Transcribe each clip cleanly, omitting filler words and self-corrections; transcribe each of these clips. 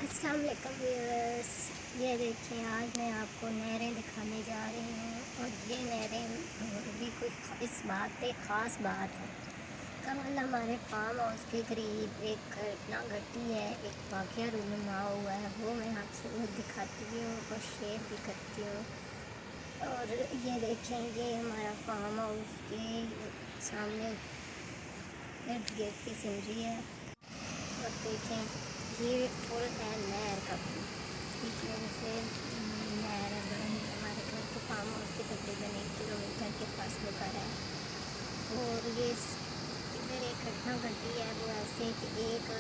अस्सलाम वालेकुम व्यूअर्स। ये देखिए, आज मैं आपको नहरें दिखाने जा रही हूँ और ये नहरें भी कुछ इस बात पे ख़ास बात है। कल हमारे फार्म हाउस के करीब एक घटना घटी है, एक वाक़या रूनुमा हुआ है, वो मैं आपसे वो दिखाती भी हूँ और शेयर भी करती हूँ। और ये देखें, ये हमारा फार्म हाउस के सामने इर्द गिर्द की सीनरी है। और देखें, ये पुल है नहर का पुल। इस वजह से नहर हमारे घर के फार्म हाउस के तकरीबन 1 किलोमीटर के फासले पर है। और ये इधर एक घटना घटी है, वो ऐसे कि एक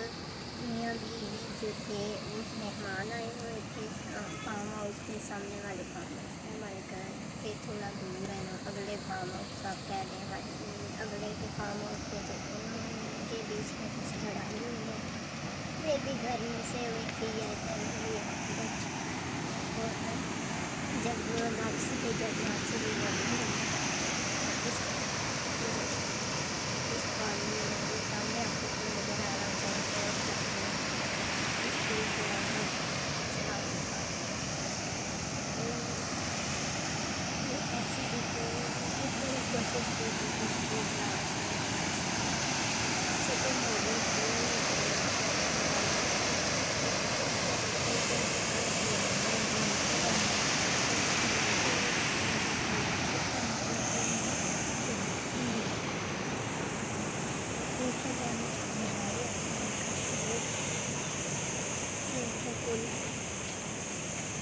मियाँ बीवी जो थे, उस मेहमान आए हुए थे फार्म हाउस के सामने वाले फार्म हाउस में। हमारे घर के थोड़ा दूर है ना, अगले फार्म हाउस आप कह दें, हमारे अगले के फार्म हाउस पे तो उनके बीच में कुछ लड़ाई हुई है, वे भी घर में से हुई थी या जब वापसी पे जब वापसी भी लगी इस इस पानी में जो सामने आपको पुल नज़र आ रहा है, इस पुल को चला ऐसी भी कोशिश की थी इसको सेकेंड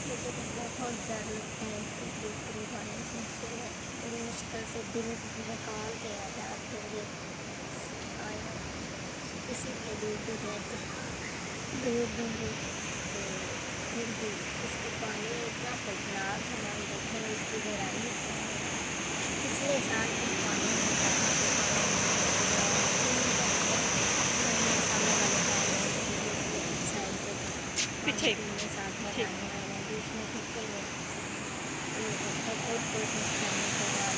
मुझे तो बहुत डर लगता है इसको दूसरे वाले से, बड़ी मुश्किल से दिल निकाल के आज़ाद करके आया, इसीलिए दूर दूर रहते दूर दूर। तो फिर भी इसका पानी इतना खतरनाक है, हम देखें इसकी गहराई पिछले साल इस पानी पीछे साथ में आने वाले बीच में फिर बहुत कोशिश करने के बाद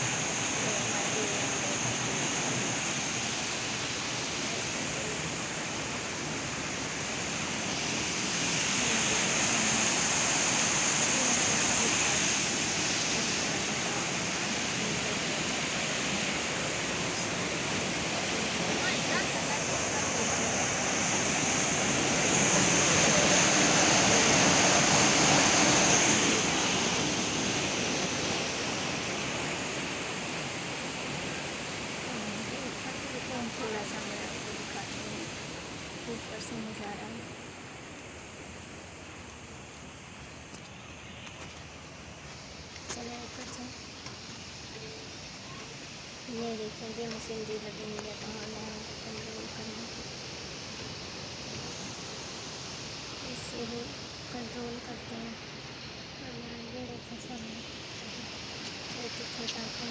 थोड़ा सा मैं आपको दिखाती हूँ ऊपर से नज़ारा। चले ऊपर से ये देखेंगे मशीनरी लगी हुई है पानी कंट्रोल करने की, इससे ही कंट्रोल करते हैं। और ये देखें सामने छोटे छोटे आपको